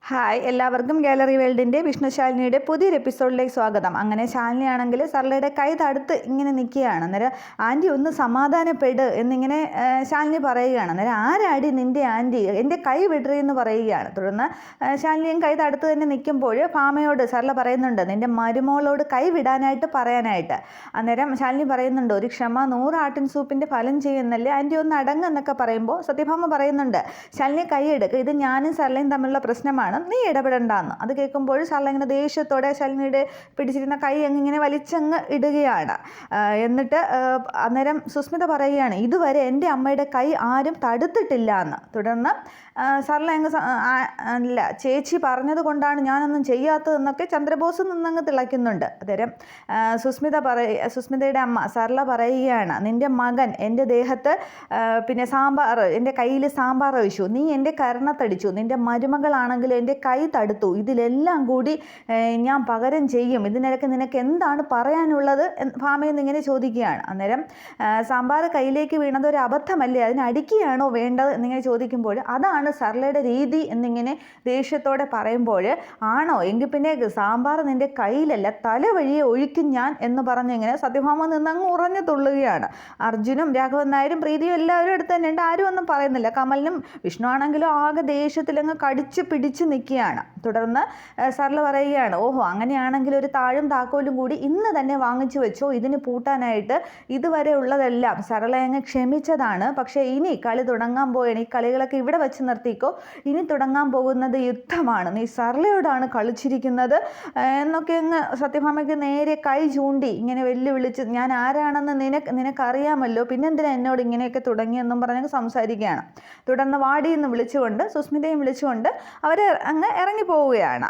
Hi, എല്ലാവർക്കും gallery വേൾഡിൻ്റെ വിഷ്ണുശാലിനിയുടെ പുതിയൊരു എപ്പിസോഡിലേക്ക് സ്വാഗതം. അങ്ങനെ ശാലിനിയാണെങ്കിൽ സർലയുടെ കൈ തടുത്ത് ഇങ്ങനെ നിൽക്കുകയാണ്. അന്നേരം ആൻറ്റി ഒന്ന് സമാധാനപ്പെട് എന്നിങ്ങനെ ശാലിനി പറയുകയാണ്. അന്നേരം ആരാടി നിൻ്റെ ആൻറ്റി, എൻ്റെ കൈ വിടറി എന്ന് പറയുകയാണ്. തുടർന്ന് ശാലിനിയും കൈ തടുത്ത് തന്നെ നിൽക്കുമ്പോൾ ഭാമയോട് സർല പറയുന്നുണ്ട്, നിൻ്റെ മരുമോളോട് കൈ വിടാനായിട്ട് പറയാനായിട്ട്. അന്നേരം ശാലിനി പറയുന്നുണ്ട്, ഒരു ക്ഷമ 100 ആട്ടിൻ സൂപ്പിൻ്റെ ഫലം ചെയ്യുന്നല്ലേ, ആൻറ്റി ഒന്ന് അടങ്ങെന്നൊക്കെ പറയുമ്പോൾ സത്യഭാമ പറയുന്നുണ്ട്, ശാലിനി കൈ എടുക്കുക, ഇത് ഞാനും സർലയും തമ്മിലുള്ള പ്രശ്നമാണ്, നീ ഇടപെടണ്ടെന്ന്. അത് കേൾക്കുമ്പോൾ സർല ഇങ്ങനെ ദേഷ്യത്തോടെ ശാലിനിയുടെ പിടിച്ചിരുന്ന കൈ ഇങ്ങനെ വലിച്ചങ്ങ് ഇടുകയാണ്. എന്നിട്ട് അന്നേരം സുസ്മിത പറയുകയാണ്, ഇതുവരെ എൻ്റെ അമ്മയുടെ കൈ ആരും തടുത്തിട്ടില്ല എന്ന്. തുടർന്ന് സർല അല്ല, ചേച്ചി പറഞ്ഞത് കൊണ്ടാണ് ഞാനൊന്നും ചെയ്യാത്തതെന്നൊക്കെ ചന്ദ്രബോസ് നിന്നങ്ങ് തിളയ്ക്കുന്നുണ്ട്. അന്നേരം സുസ്മിതയുടെ അമ്മ സർല പറയുകയാണ്, നിൻ്റെ മകൻ എൻ്റെ ദേഹത്ത് പിന്നെ സാമ്പാർ, എൻ്റെ കയ്യിൽ സാമ്പാർ ഒഴിച്ചു, നീ എൻ്റെ കരണത്തടിച്ചു, നിൻ്റെ മരുമകളാണെങ്കിലും എൻ്റെ കൈ തടുത്തു, ഇതിലെല്ലാം കൂടി ഞാൻ പകരം ചെയ്യും, ഇതിനിടയ്ക്ക് നിനക്ക് എന്താണ് പറയാനുള്ളത് ഭാമയെന്ന് ഇങ്ങനെ ചോദിക്കുകയാണ്. അന്നേരം സാമ്പാർ കയ്യിലേക്ക് വീണത് ഒരു അബദ്ധമല്ലേ, അതിനടിക്കുകയാണോ വേണ്ടത് എന്നിങ്ങനെ ചോദിക്കുമ്പോൾ അതാണ് സർലയുടെ രീതി എന്നിങ്ങനെ ദേഷ്യത്തോടെ പറയുമ്പോൾ, ആണോ എങ്കിൽ പിന്നെ സാമ്പാർ നിൻ്റെ കയ്യിലല്ല തല വഴിയെ ഒഴിക്കും ഞാൻ എന്ന് പറഞ്ഞിങ്ങനെ സത്യഭാമ നിന്നങ്ങ് ഉറഞ്ഞു തുള്ളുകയാണ്. അർജുനും രാഘവൻ നായരും പ്രീതിയും എല്ലാവരും അടുത്ത് തന്നെ ഉണ്ട്, ആരും ഒന്നും പറയുന്നില്ല. കമലിനും വിഷ്ണു ആണെങ്കിലും ആകെ ദേഷ്യത്തിലങ്ങ് കടിച്ച് പിടിച്ച് നിൽക്കുകയാണ്. തുടർന്ന് സർല പറയുകയാണ്, ഓഹോ അങ്ങനെയാണെങ്കിൽ ഒരു താഴും താക്കോലും കൂടി ഇന്ന് തന്നെ വാങ്ങിച്ചു വെച്ചോ, ഇതിന് പൂട്ടാനായിട്ട്. ഇതുവരെ ഉള്ളതെല്ലാം സർല അങ്ങ് ക്ഷമിച്ചതാണ്, പക്ഷേ ഇനി കളി തുടങ്ങാൻ പോവുകയാണ്, ഈ കളികളൊക്കെ ഇവിടെ വെച്ച് നിർത്തിക്കോ, ഇനി തുടങ്ങാൻ പോകുന്നത് യുദ്ധമാണ്, നീ സർലയോടാണ് കളിച്ചിരിക്കുന്നത് എന്നൊക്കെ അങ്ങ് സത്യഭാമയ്ക്ക് നേരെ കൈ ചൂണ്ടി ഇങ്ങനെ വെല്ലുവിളിച്ച്, ഞാൻ ആരാണെന്ന് നിനക്കറിയാമല്ലോ, പിന്നെന്തിനാ എന്നോട് ഇങ്ങനെയൊക്കെ തുടങ്ങിയെന്നും പറഞ്ഞ് സംസാരിക്കുകയാണ്. തുടർന്ന് വാടിയെന്ന് വിളിച്ചുകൊണ്ട് സുസ്മിതയും വിളിച്ചുകൊണ്ട് അവർ അങ്ങ് ഇറങ്ങി പോവുകയാണ്.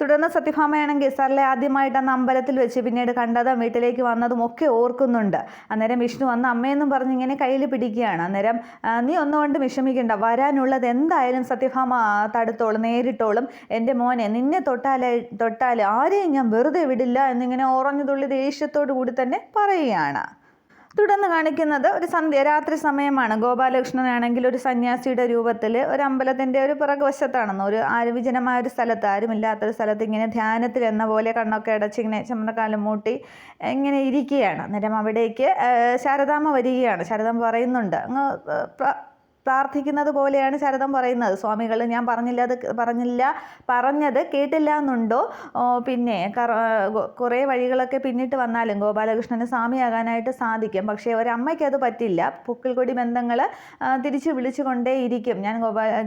തുടർന്ന് സത്യഭാമയാണെങ്കിൽ സർലെ ആദ്യമായിട്ട് അന്ന് അമ്പലത്തിൽ വെച്ച് പിന്നീട് കണ്ടതും വീട്ടിലേക്ക് വന്നതും ഒക്കെ ഓർക്കുന്നുണ്ട്. അന്നേരം വിഷ്ണു വന്ന് അമ്മയെന്നും പറഞ്ഞ് ഇങ്ങനെ കയ്യിൽ പിടിക്കുകയാണ്. അന്നേരം നീ ഒന്നുകൊണ്ട് വിഷമിക്കേണ്ട, വരാനുള്ളത് എന്തായാലും സത്യഭാമ തടുത്തോളും, നേരിട്ടോളും, എൻ്റെ മോനെ നിന്നെ തൊട്ടാൽ ആരെയും ഞാൻ വെറുതെ വിടില്ല എന്നിങ്ങനെ ഓറഞ്ഞു തുള്ളി ദേഷ്യത്തോടു കൂടി തന്നെ പറയുകയാണ്. തുടർന്ന് കാണിക്കുന്നത് ഒരു രാത്രി സമയമാണ്. ഗോപാലകൃഷ്ണനാണെങ്കിൽ ഒരു സന്യാസിയുടെ രൂപത്തിൽ ഒരു അമ്പലത്തിൻ്റെ ഒരു പിറകുവശത്താണെന്ന്, ഒരു വിജനമായ ഒരു സ്ഥലത്ത്, ആരുമില്ലാത്തൊരു സ്ഥലത്ത് ഇങ്ങനെ ധ്യാനത്തിൽ എന്ന പോലെ കണ്ണൊക്കെ അടച്ചിങ്ങനെ ചമ്മണക്കാലം മൂട്ടി ഇങ്ങനെ ഇരിക്കുകയാണ്. അന്നേരം അവിടേക്ക് ശാരദാമ്മ വരികയാണ്. ശാരദാമ്മ പറയുന്നുണ്ട്, അങ്ങ് പ്രാർത്ഥിക്കുന്നത് പോലെയാണ് ശാരദം പറയുന്നത്, സ്വാമികൾ ഞാൻ പറഞ്ഞത് കേട്ടില്ല എന്നുണ്ടോ, പിന്നെ കുറേ വഴികളൊക്കെ പിന്നിട്ട് വന്നാലും ഗോപാലകൃഷ്ണന് സ്വാമിയാകാനായിട്ട് സാധിക്കും, പക്ഷേ ഒരമ്മയ്ക്ക് അത് പറ്റില്ല, പൊക്കിൾക്കൊടി ബന്ധങ്ങൾ തിരിച്ച് വിളിച്ചുകൊണ്ടേയിരിക്കും. ഞാൻ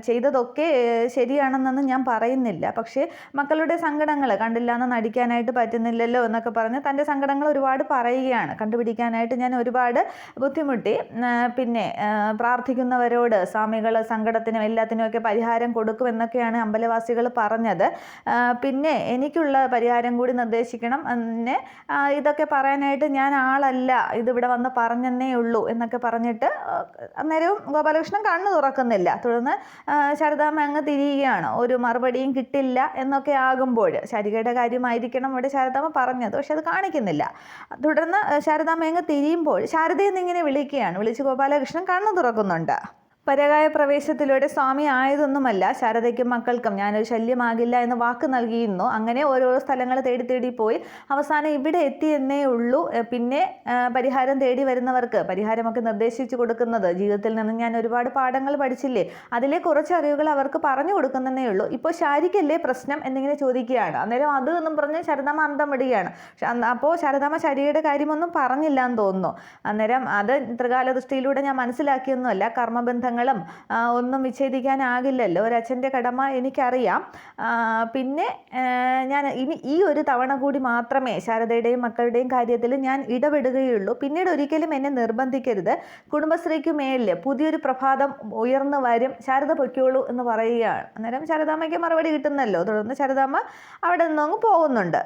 ചെയ്തതൊക്കെ ശരിയാണെന്നൊന്നും ഞാൻ പറയുന്നില്ല, പക്ഷേ മക്കളുടെ സങ്കടങ്ങൾ കണ്ടില്ല എന്ന് നടിക്കാനായിട്ട് പറ്റുന്നില്ലല്ലോ എന്നൊക്കെ പറഞ്ഞ് തൻ്റെ സങ്കടങ്ങൾ ഒരുപാട് പറയുകയാണ്. കണ്ടുപിടിക്കാനായിട്ട് ഞാൻ ഒരുപാട് ബുദ്ധിമുട്ടി, പിന്നെ പ്രാർത്ഥിക്കുന്നവരോട് സ്വാമികൾ സങ്കടത്തിനും എല്ലാത്തിനുമൊക്കെ പരിഹാരം കൊടുക്കുമെന്നൊക്കെയാണ് അമ്പലവാസികൾ പറഞ്ഞത്. പിന്നെ എനിക്കുള്ള പരിഹാരം കൂടി നിർദ്ദേശിക്കണം, പിന്നെ ഇതൊക്കെ പറയാനായിട്ട് ഞാൻ ആളല്ല, ഇതിവിടെ വന്ന് പറഞ്ഞെന്നേ ഉള്ളൂ എന്നൊക്കെ പറഞ്ഞിട്ട് അന്നേരവും ഗോപാലകൃഷ്ണൻ കണ്ണു തുറക്കുന്നില്ല. തുടർന്ന് ശാരദാമ്മ അങ്ങ് തിരിയുകയാണ്. ഒരു മറുപടിയും കിട്ടില്ല എന്നൊക്കെ ആകുമ്പോൾ ശാരികയുടെ കാര്യമായിരിക്കണം ഇവിടെ ശാരദാമ്മ പറഞ്ഞത്, പക്ഷെ അത് കാണിക്കുന്നില്ല. തുടർന്ന് ശാരദാമ്മ അങ്ങ് തിരിയുമ്പോൾ ശാരദയെന്ന് ഇങ്ങനെ വിളിക്കുകയാണ്. വിളിച്ച് ഗോപാലകൃഷ്ണൻ കണ്ണു തുറക്കുന്നുണ്ട്. പരകായ പ്രവേശത്തിലൂടെ സ്വാമി ആയതൊന്നുമല്ല, ശാരദയ്ക്കും മക്കൾക്കും ഞാനൊരു ശല്യമാകില്ല എന്ന് വാക്ക് നൽകിയിരുന്നു. അങ്ങനെ ഓരോരോ സ്ഥലങ്ങൾ തേടി പോയി അവസാനം ഇവിടെ എത്തിയെന്നേ ഉള്ളൂ. പിന്നെ പരിഹാരം തേടി വരുന്നവർക്ക് പരിഹാരമൊക്കെ നിർദ്ദേശിച്ചു കൊടുക്കുന്നത്, ജീവിതത്തിൽ നിന്ന് ഞാൻ ഒരുപാട് പാഠങ്ങൾ പഠിച്ചില്ലേ, അതിലെ കുറച്ച് അറിവുകൾ അവർക്ക് പറഞ്ഞു കൊടുക്കുന്നതേ ഉള്ളൂ. ഇപ്പോൾ ശാരിക്കല്ലേ പ്രശ്നം എന്നിങ്ങനെ ചോദിക്കുകയാണ്. അന്നേരം അത് എന്നും പറഞ്ഞ് ശാരദാമ്മ അന്തം വിടുകയാണ്. അപ്പോൾ ശാരദാമ്മ ശാരികയുടെ കാര്യമൊന്നും പറഞ്ഞില്ല എന്ന് തോന്നുന്നു. അന്നേരം അത് ത്രികാല ദൃഷ്ടിയിലൂടെ ഞാൻ മനസ്സിലാക്കിയൊന്നുമല്ല, കർമ്മബന്ധങ്ങൾ ഒന്നും വിച്ഛേദിക്കാനാകില്ലല്ലോ, ഒരച്ഛൻ്റെ കടമ എനിക്കറിയാം. പിന്നെ ഞാൻ ഇനി ഈ ഒരു തവണ കൂടി മാത്രമേ ശാരദയുടെയും മക്കളുടെയും കാര്യത്തിൽ ഞാൻ ഇടപെടുകയുള്ളൂ, പിന്നീട് ഒരിക്കലും എന്നെ നിർബന്ധിക്കരുത്, കുടുംബശ്രീക്ക് മേലിൽ പുതിയൊരു പ്രഭാതം ഉയർന്നു വരും, ശാരദ പൊയ്ക്കോളൂ എന്ന് പറയുകയാണ്. അന്നേരം ശാരദാമ്മയ്ക്ക് മറുപടി കിട്ടുന്നല്ലോ. തുടർന്ന് ശാരദാമ്മ അവിടെ നിന്നങ്ങ് പോകുന്നുണ്ട്.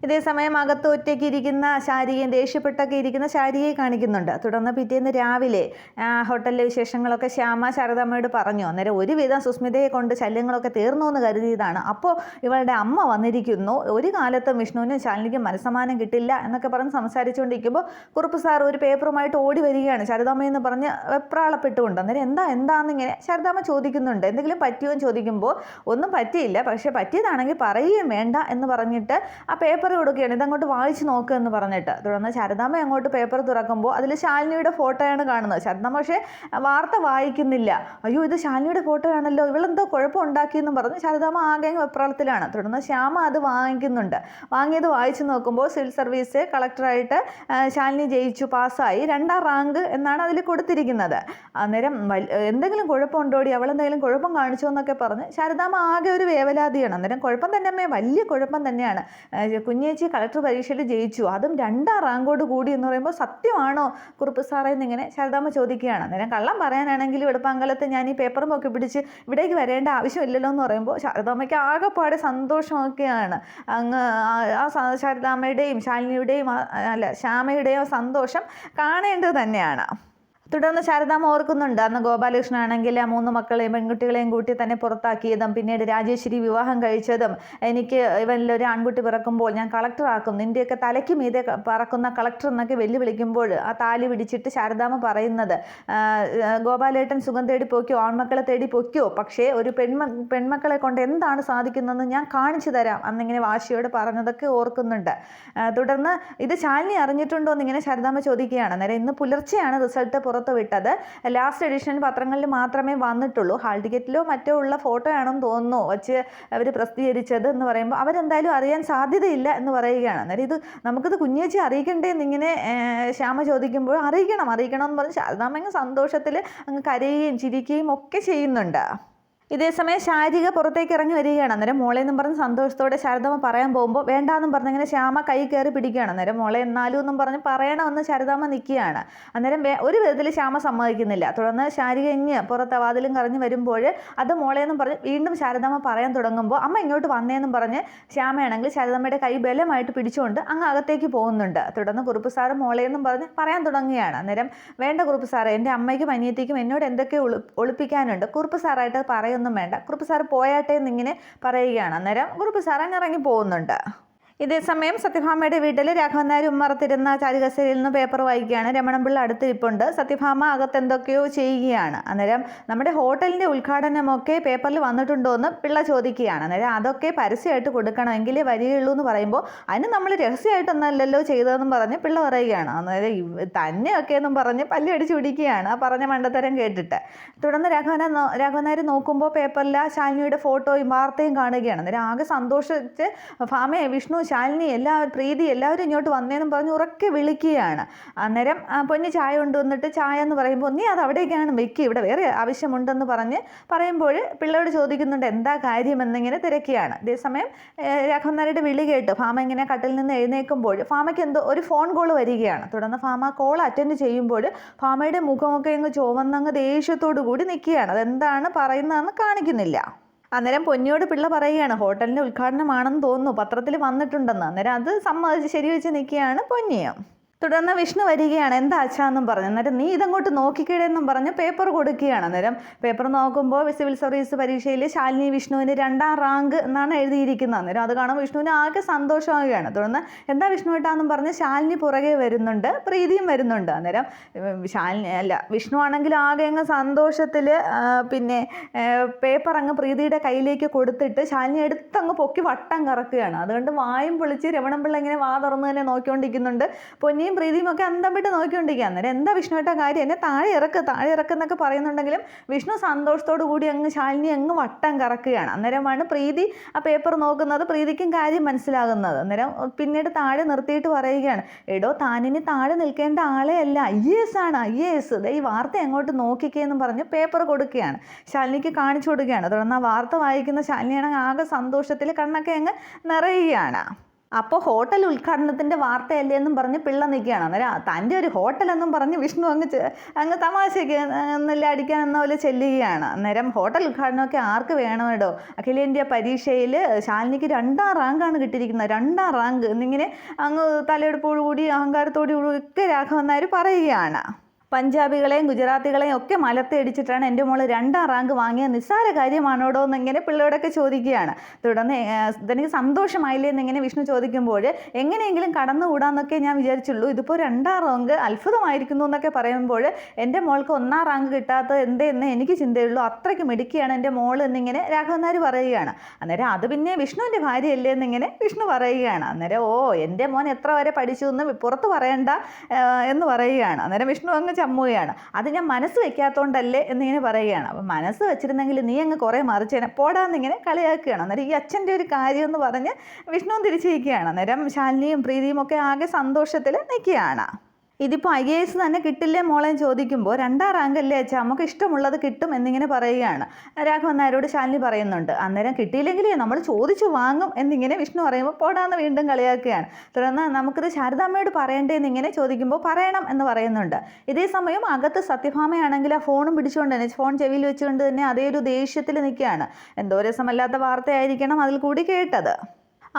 ഇതേസമയം അകത്ത് ഒറ്റയ്ക്ക് ഇരിക്കുന്ന ശാരികയും ദേഷ്യപ്പെട്ടൊക്കെ ഇരിക്കുന്ന ശാരികയെ കാണിക്കുന്നുണ്ട്. തുടർന്ന് പിറ്റേന്ന് രാവിലെ ഹോട്ടലിലെ വിശേഷങ്ങളൊക്കെ ശ്യാമ ശാരദാമ്മയോട് പറഞ്ഞു. അന്നേരം ഒരുവിധം സുസ്മിതയെ കൊണ്ട് ശല്യങ്ങളൊക്കെ തീർന്നു എന്ന് കരുതിയതാണ്. അപ്പോൾ ഇവളുടെ അമ്മ വന്നിരിക്കുന്നു. ഒരു കാലത്തും വിഷ്ണുവിനും ശാലിനിക്കും മനസ്സമാനം കിട്ടില്ല എന്നൊക്കെ പറഞ്ഞ് സംസാരിച്ചുകൊണ്ടിരിക്കുമ്പോൾ കുറുപ്പ് സാർ ഒരു പേപ്പറുമായിട്ട് ഓടി വരികയാണ് ശാരദാമ്മയെന്ന് പറഞ്ഞ് വെപ്രാളപ്പെട്ടുകൊണ്ട്. അന്നേരം എന്താണെന്നിങ്ങനെ ശാരദാമ്മ ചോദിക്കുന്നുണ്ട്. എന്തെങ്കിലും പറ്റിയോ എന്ന് ചോദിക്കുമ്പോൾ ഒന്നും പറ്റിയില്ല, പക്ഷേ പറ്റിയതാണെങ്കിൽ പറയുകയും വേണ്ട എന്ന് പറഞ്ഞിട്ട് ആ പേപ്പർ കൊടുക്കുകയാണ്. ഇതങ്ങോട്ട് വായിച്ച് നോക്കുക എന്ന് പറഞ്ഞിട്ട്. തുടർന്ന് ശാരദാമ്മ അങ്ങോട്ട് പേപ്പർ തുറക്കുമ്പോൾ അതിൽ ശാലിനിയുടെ ഫോട്ടോയാണ് കാണുന്നത്. ശാരദാമ്മ പക്ഷേ വാർത്ത വായിക്കുന്നില്ല. അയ്യോ, ഇത് ശാലിനിയുടെ ഫോട്ടോയാണല്ലോ, ഇവളെന്തോ കുഴപ്പം ഉണ്ടാക്കിയെന്നും പറഞ്ഞ് ശാരദാമ്മ ആകെ വെപ്രാളത്തിലാണ്. തുടർന്ന് ശ്യാമ അത് വാങ്ങിക്കുന്നുണ്ട്. വാങ്ങിയത് വായിച്ച് നോക്കുമ്പോൾ സിവിൽ സർവീസ് കളക്ടറായിട്ട് ശാലിനി ജയിച്ചു, പാസ്സായി, 2ാം റാങ്ക് എന്നാണ് അതിൽ കൊടുത്തിരിക്കുന്നത്. അന്നേരം എന്തെങ്കിലും കുഴപ്പമുണ്ടോടി, അവളെന്തെങ്കിലും കുഴപ്പം കാണിച്ചോ എന്നൊക്കെ പറഞ്ഞ് ശാരദാമ്മ ആകെ ഒരു വേവലാതിയാണ്. അന്നേരം കുഴപ്പം തന്നെ അമ്മേ, വലിയ കുഴപ്പം തന്നെയാണ്. കുഞ്ഞേച്ചി കളക്ടർ പരീക്ഷയിൽ ജയിച്ചു, അതും 2ാം റാങ്കോട് കൂടി എന്ന് പറയുമ്പോൾ സത്യമാണോ കുറുപ്പ് സാറേ എന്നിങ്ങനെ ശാരദാമ്മ ചോദിക്കുകയാണ്. അന്നേരം കള്ളം പറയാനാണെങ്കിൽ വെളുപ്പാങ്കലത്ത് ഞാൻ ഈ പേപ്പറും ഒക്കെ പിടിച്ച് ഇവിടേക്ക് വരേണ്ട ആവശ്യമില്ലല്ലോ എന്ന് പറയുമ്പോൾ ശാരദാമ്മയ്ക്ക് ആകെപ്പാടെ സന്തോഷമൊക്കെയാണ്. അങ്ങ് ശാരദാമ്മയുടെയും ശാലിനിയുടെയും ശ്യാമയുടെയും സന്തോഷം കാണേണ്ടത് തന്നെയാണ്. തുടർന്ന് ശാരദാമ്മ ഓർക്കുന്നുണ്ട്, അന്ന് ഗോപാലകൃഷ്ണനാണെങ്കിൽ ആ 3 മക്കളെയും പെൺകുട്ടികളെയും കൂട്ടി തന്നെ പുറത്താക്കിയതും പിന്നീട് രാജേശ്വരി വിവാഹം കഴിച്ചതും, എനിക്ക് ഇവനിലൊരു ആൺകുട്ടി പിറക്കുമ്പോൾ ഞാൻ കളക്ടറാക്കും, നിൻ്റെയൊക്കെ തലയ്ക്ക് മീതെ പറക്കുന്ന കളക്ടർ എന്നൊക്കെ വെല്ലുവിളിക്കുമ്പോൾ ആ താലി പിടിച്ചിട്ട് ശാരദാമ്മ പറയുന്നത്, ഗോപാലേട്ടൻ സുഖം തേടി പൊയ്ക്കോ, ആൺമക്കളെ തേടി പൊയ്ക്കോ, പക്ഷേ ഒരു പെൺമക്കളെ കൊണ്ട് എന്താണ് സാധിക്കുന്നതെന്ന് ഞാൻ കാണിച്ചു തരാം എന്നിങ്ങനെ വാശിയോട് പറഞ്ഞതൊക്കെ ഓർക്കുന്നുണ്ട്. തുടർന്ന് ഇത് ശാലിനി അറിഞ്ഞിട്ടുണ്ടോ എന്നിങ്ങനെ ശാരദാമ്മ ചോദിക്കുകയാണ്. അന്നേരം ഇന്ന് പുലർച്ചെയാണ് റിസൾട്ട് പുറത്ത് വിട്ടത്. ലാസ്റ്റ് എഡിഷൻ പത്രങ്ങളിൽ മാത്രമേ വന്നിട്ടുള്ളൂ. ഹാൾ ടിക്കറ്റിലോ മറ്റോ ഉള്ള ഫോട്ടോ ആണെന്ന് തോന്നുന്നു വച്ച് അവർ പ്രസിദ്ധീകരിച്ചത് എന്ന് പറയുമ്പോൾ അവരെന്തായാലും അറിയാൻ സാധ്യതയില്ല എന്ന് പറയുകയാണ്. അന്നേരം ഇത് നമുക്കിത് കുഞ്ഞേച്ചി അറിയിക്കണ്ടേ എന്നിങ്ങനെ ശ്യാമ ചോദിക്കുമ്പോൾ അറിയിക്കണം എന്ന് പറഞ്ഞ് ശാരദാമ്മ സന്തോഷത്തിൽ അങ്ങ് കരയുകയും ചിരിക്കുകയും ഒക്കെ ചെയ്യുന്നുണ്ട്. ഇതേസമയം ശാരിക പുറത്തേക്ക് ഇറങ്ങി വരികയാണ്. അന്നേരം മോളെ എന്നും പറഞ്ഞ് സന്തോഷത്തോടെ ശാരദാമ്മ പറയാൻ പോകുമ്പോൾ വേണ്ടാന്നും പറഞ്ഞിങ്ങനെ ശ്യാമ കൈ കയറി പിടിക്കുകയാണ്. അന്നേരം മോളെ എന്നാലും എന്നും പറഞ്ഞ് പറയണമെന്ന് ശാരദാമ്മ നിൽക്കുകയാണ്. അന്നേരം ഒരു വിധത്തിൽ ശ്യാമ സമ്മതിക്കുന്നില്ല. തുടർന്ന് ശാരിക ഇഞ്ഞ് പുറത്ത് വാതിലും കറങ്ങി വരുമ്പോൾ അത് മോളെ എന്നും പറഞ്ഞ് വീണ്ടും ശാരദാമ്മ പറയാൻ തുടങ്ങുമ്പോൾ അമ്മ ഇങ്ങോട്ട് വന്നേന്നും പറഞ്ഞ് ശ്യാമയാണെങ്കിൽ ശാരദാമ്മയുടെ കൈ ബലമായിട്ട് പിടിച്ചുകൊണ്ട് അങ്ങ് അകത്തേക്ക് പോകുന്നുണ്ട്. തുടർന്ന് കുറുപ്പ് സാറ് മോളെ എന്നും പറഞ്ഞ് പറയാൻ തുടങ്ങുകയാണ്. അന്നേരം വേണ്ട കുറുപ്പ് സാറേ, എൻ്റെ അമ്മയ്ക്കും അനിയത്തിക്കും എന്നോട് എന്തൊക്കെ ഒളിപ്പിക്കാനുണ്ട്, കുറുപ്പ് സാറായിട്ട് പറയുന്നു ഒന്നും വേണ്ട, കുറുപ്പ് സാർ പോയാട്ടെ എന്നിങ്ങനെ പറയുകയാണ്. അന്നേരം കുറുപ്പ് സാർ ഇറങ്ങി പോകുന്നുണ്ട്. ഇതേസമയം സത്യഭാമയുടെ വീട്ടിൽ രാഘവൻ നായർ ഉമ്മറത്തിരുന്ന ചാരുകസേരയിൽ നിന്ന് പേപ്പർ വായിക്കുകയാണ്. രമണൻപിള്ള അടുത്തിരിപ്പുണ്ട്. സത്യഭാമ അകത്ത് എന്തൊക്കെയോ ചെയ്യുകയാണ്. അന്നേരം നമ്മുടെ ഹോട്ടലിൻ്റെ ഉദ്ഘാടനമൊക്കെ പേപ്പറിൽ വന്നിട്ടുണ്ടോ എന്ന് പിള്ള ചോദിക്കുകയാണ്. അന്നേരം അതൊക്കെ പരസ്യമായിട്ട് കൊടുക്കണം, എങ്കിലേ വരികയുള്ളൂ എന്ന് പറയുമ്പോൾ അതിന് നമ്മൾ രഹസ്യമായിട്ടൊന്നല്ലല്ലോ ചെയ്തതെന്നും പറഞ്ഞ് പിള്ള പറയുകയാണ്. അന്നേരം തന്നെയൊക്കെ എന്നും പറഞ്ഞ് പല്ലി അടിച്ച് പിടിക്കുകയാണ് ആ പറഞ്ഞ മണ്ടത്തരം കേട്ടിട്ട്. തുടർന്ന് രാഘവൻ നായർ നോക്കുമ്പോൾ പേപ്പറിൽ ശാലിനിയുടെ ഫോട്ടോയും വാർത്തയും കാണുകയാണ്. അന്നേരം ആകെ സന്തോഷിച്ച് ഭാമയെ, വിഷ്ണു, ശാലിനി, പ്രീതി എല്ലാവരും ഇങ്ങോട്ട് വന്നേന്നും പറഞ്ഞ് ഉറക്കെ വിളിക്കുകയാണ്. അന്നേരം പൊന്നി ചായ കൊണ്ടുവന്നിട്ട് ചായ എന്ന് പറയുമ്പോൾ നീ അത് അവിടേക്കാണ് വെക്കുക, ഇവിടെ വേറെ ആവശ്യമുണ്ടെന്ന് പറയുമ്പോൾ പിള്ളയോട് ചോദിക്കുന്നുണ്ട് എന്താ കാര്യം എന്നിങ്ങനെ തിരക്കിയാണ്. അതേസമയം രാഘവൻ നായരുടെ വിളി കേട്ട് ഭാമ ഇങ്ങനെ കട്ടിൽ നിന്ന് എഴുന്നേൽക്കുമ്പോൾ ഭാമയ്ക്ക് എന്തോ ഒരു ഫോൺ കോൾ വരികയാണ്. തുടർന്ന് ഭാമ കോൾ അറ്റൻഡ് ചെയ്യുമ്പോൾ ഭാമയുടെ മുഖമൊക്കെ അങ്ങ് ചുവന്നങ്ങ് ദേഷ്യത്തോടു കൂടി നിൽക്കുകയാണ്. അതെന്താണ് പറയുന്നതെന്ന് കാണിക്കുന്നില്ല. അന്നേരം പൊന്നിയോട് പിള്ള പറയുകയാണ് ഹോട്ടലിൻ്റെ ഉദ്ഘാടനമാണെന്ന് തോന്നുന്നു, പത്രത്തിൽ വന്നിട്ടുണ്ടെന്ന്. അന്നേരം അത് സമ്മതിച്ച് ശരിവെച്ച് നിൽക്കുകയാണ് പൊന്നിയും. തുടർന്ന് വിഷ്ണു വരികയാണ്. എന്താ അച്ഛാന്നും പറഞ്ഞു. അന്നേരം നീ ഇതങ്ങോട്ട് നോക്കിക്കേടെന്നും പറഞ്ഞ് പേപ്പർ കൊടുക്കുകയാണ്. അന്നേരം പേപ്പർ നോക്കുമ്പോൾ സിവിൽ സർവീസ് പരീക്ഷയിൽ ശാലിനി വിഷ്ണുവിന് 2ാം റാങ്ക് എന്നാണ് എഴുതിയിരിക്കുന്നത്. അന്നേരം അത് കാണുമ്പോൾ വിഷ്ണുവിന് ആകെ സന്തോഷമാവുകയാണ്. തുടർന്ന് എന്താ വിഷ്ണു ഏട്ടാന്നും പറഞ്ഞ് ശാലിനി പുറകെ വരുന്നുണ്ട്, പ്രീതിയും വരുന്നുണ്ട്. അന്നേരം വിഷ്ണു ആണെങ്കിൽ ആകെ അങ്ങ് സന്തോഷത്തിൽ പിന്നെ പേപ്പർ അങ്ങ് പ്രീതിയുടെ കയ്യിലേക്ക് കൊടുത്തിട്ട് ശാലിനി എടുത്തങ്ങ് പൊക്കി വട്ടം കറക്കുകയാണ്. അതുകൊണ്ട് വായും പൊളിച്ച് രമണൻപിള്ള ഇങ്ങനെ വാ തുറന്ന് തന്നെ നോക്കിക്കൊണ്ടിരിക്കുന്നുണ്ട്. പൊന്നിയും പ്രീതിയും ഒക്കെ അന്തം വിട്ട് നോക്കിക്കൊണ്ടിരിക്കുക. അന്നേരം എന്താ വിഷ്ണുവേട്ട കാര്യം, എന്നെ താഴെ ഇറക്കുന്നൊക്കെ പറയുന്നുണ്ടെങ്കിലും വിഷ്ണു സന്തോഷത്തോടു കൂടി അങ്ങ് ശാലിനി അങ്ങ് വട്ടം കറക്കുകയാണ്. അന്നേരമാണ് പ്രീതി ആ പേപ്പർ നോക്കുന്നത്, പ്രീതിക്കും കാര്യം മനസ്സിലാകുന്നത്. അന്നേരം പിന്നീട് താഴെ നിർത്തിയിട്ട് പറയുകയാണ്, എടോ താനിനി താഴെ നിൽക്കേണ്ട ആളെ അല്ല, IAS ആണ്, IAS. ഈ വാർത്ത അങ്ങോട്ട് നോക്കിക്കേന്നും പറഞ്ഞ് പേപ്പർ കൊടുക്കുകയാണ്, ശാലിനിക്ക് കാണിച്ചു കൊടുക്കുകയാണ്. തുടർന്ന് ആ വാർത്ത വായിക്കുന്ന ശാലിനിയാണെങ്കിൽ ആകെ സന്തോഷത്തിൽ കണ്ണൊക്കെ അങ്ങ് നിറയുകയാണ്. അപ്പോൾ ഹോട്ടൽ ഉദ്ഘാടനത്തിൻ്റെ വാർത്തയല്ലേ എന്നും പറഞ്ഞ് പിള്ള നിൽക്കുകയാണ്. അന്നേരം തൻ്റെ ഒരു ഹോട്ടലെന്നും പറഞ്ഞ് വിഷ്ണു അങ്ങ് തമാശയ്ക്ക് എന്നല്ല അടിക്കാൻ എന്ന പോലെ ചെല്ലുകയാണ്. അന്നേരം ഹോട്ടൽ ഉദ്ഘാടനമൊക്കെ ആർക്ക് വേണമേടോ, അഖിലേന്ത്യാ പരീക്ഷയിൽ ശാലിനിക്ക് 2ാം റാങ്കാണ് കിട്ടിയിരിക്കുന്നത്, 2ാം റാങ്ക് എന്നിങ്ങനെ അങ്ങ് തലയെടുപ്പോടുകൂടി അഹങ്കാരത്തോടു കൂടി ഒക്കെ രാഘവൻ നായർ പറയുകയാണ്. പഞ്ചാബികളെയും ഗുജറാത്തികളെയും ഒക്കെ മലത്തിടിച്ചിട്ടാണ് എൻ്റെ മോള് 2ാം റാങ്ക് വാങ്ങിയ നിസ്സാര കാര്യമാണോടോ എന്നിങ്ങനെ പിള്ളയോടൊക്കെ ചോദിക്കുകയാണ്. തുടർന്ന് തനിക്ക് സന്തോഷമായില്ലേ എന്നിങ്ങനെ വിഷ്ണു ചോദിക്കുമ്പോൾ എങ്ങനെയെങ്കിലും കടന്നുകൂടാന്നൊക്കെ ഞാൻ വിചാരിച്ചുള്ളൂ, ഇതിപ്പോൾ 2ാം റാങ്ക് അത്ഭുതമായിരിക്കുന്നു എന്നൊക്കെ പറയുമ്പോൾ എൻ്റെ മോൾക്ക് 1ാം റാങ്ക് കിട്ടാത്തത് എന്തേന്ന് എനിക്ക് ചിന്തയുള്ളൂ, അത്രയ്ക്ക് മിടുക്കിയാണ് എൻ്റെ മോൾ എന്നിങ്ങനെ രാഘവൻ നായർ പറയുകയാണ്. അന്നേരം അത് പിന്നെ വിഷ്ണുവിൻ്റെ ഭാര്യയല്ലേ എന്നിങ്ങനെ വിഷ്ണു പറയുകയാണ്. അന്നേരം എൻ്റെ മോൻ എത്ര വരെ പഠിച്ചു എന്ന് പുറത്ത് പറയണ്ട എന്ന് പറയുകയാണ്. അന്നേരം വിഷ്ണു അങ്ങ് ചമ്മുകയാണ്. അത് ഞാൻ മനസ്സ് വെക്കാത്തതുകൊണ്ടല്ലേ എന്നിങ്ങനെ പറയുകയാണ്. അപ്പം മനസ്സ് വെച്ചിരുന്നെങ്കിൽ നീ അങ്ങ് കുറേ മറിച്ചേനെ പോടാന്നിങ്ങനെ കളിയാക്കുകയാണ്. അന്നേരം ഈ അച്ഛൻ്റെ ഒരു കാര്യം എന്ന് പറഞ്ഞ് വിഷ്ണുവും തിരിച്ചിരിക്കുകയാണ്. അന്നേരം ശാലിനിയും പ്രീതിയും ഒക്കെ ആകെ സന്തോഷത്തിൽ നിൽക്കുകയാണ്. ഇതിപ്പോൾ IAS തന്നെ കിട്ടില്ലേ മോളെ ചോദിക്കുമ്പോൾ 2ാം റാങ്കല്ലേ അച്ഛാ, നമുക്ക് ഇഷ്ടമുള്ളത് കിട്ടും എന്നിങ്ങനെ പറയുകയാണ്. രാഘവൻ നായരോട് ശാലിനി പറയുന്നുണ്ട്. അന്നേരം കിട്ടിയില്ലെങ്കിലേ നമ്മൾ ചോദിച്ചു വാങ്ങും എന്നിങ്ങനെ വിഷ്ണു പറയുമ്പോൾ പോടാന്ന് വീണ്ടും കളിയാക്കുകയാണ്. തുടർന്ന് നമുക്കിത് ശാരദാമ്മയോട് പറയണ്ടേന്നിങ്ങനെ ചോദിക്കുമ്പോൾ പറയണം എന്ന് പറയുന്നുണ്ട്. ഇതേ സമയം അകത്ത് സത്യഭാമയാണെങ്കിൽ ആ ഫോണും പിടിച്ചുകൊണ്ട് തന്നെ ഫോൺ ചെവിയിൽ വെച്ചുകൊണ്ട് തന്നെ അതേ ഒരു ദേഷ്യത്തിൽ നിൽക്കുകയാണ്. എന്തോ രസമല്ലാത്ത വാർത്തയായിരിക്കണം അതിൽ കൂടി കേട്ടത്.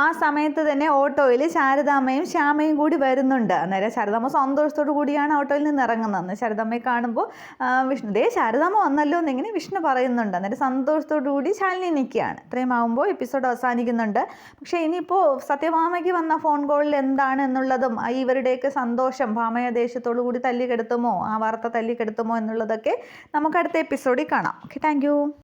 ആ സമയത്ത് തന്നെ ഓട്ടോയിൽ ശാരദാമ്മയും ശ്യാമയും കൂടി വരുന്നുണ്ട്. അന്നേരം ശാരദാമ്മ സന്തോഷത്തോടു കൂടിയാണ് ഓട്ടോയിൽ നിന്ന് ഇറങ്ങുന്നത്. അന്ന് ശാരദാമ്മയെ കാണുമ്പോൾ വിഷ്ണു ശാരദാമ്മ വന്നല്ലോ എന്നിങ്ങനെ വിഷ്ണു പറയുന്നുണ്ട്. അന്നേരം സന്തോഷത്തോടു കൂടി ശാലിനി നിൽക്കുകയാണ്. ഇത്രയും ആകുമ്പോൾ എപ്പിസോഡ് അവസാനിക്കുന്നുണ്ട്. പക്ഷേ ഇനിയിപ്പോൾ സത്യഭാമയ്ക്ക് വന്ന ഫോൺ കോളിൽ എന്താണ് എന്നുള്ളതും ഇവരുടെയൊക്കെ സന്തോഷം ഭാമയെ ദേഷ്യത്തോടു കൂടി തല്ലിക്കെടുത്തുമോ, ആ വാർത്ത തല്ലിക്കെടുത്തുമോ എന്നുള്ളതൊക്കെ നമുക്ക് അടുത്ത എപ്പിസോഡിൽ കാണാം. Okay, thank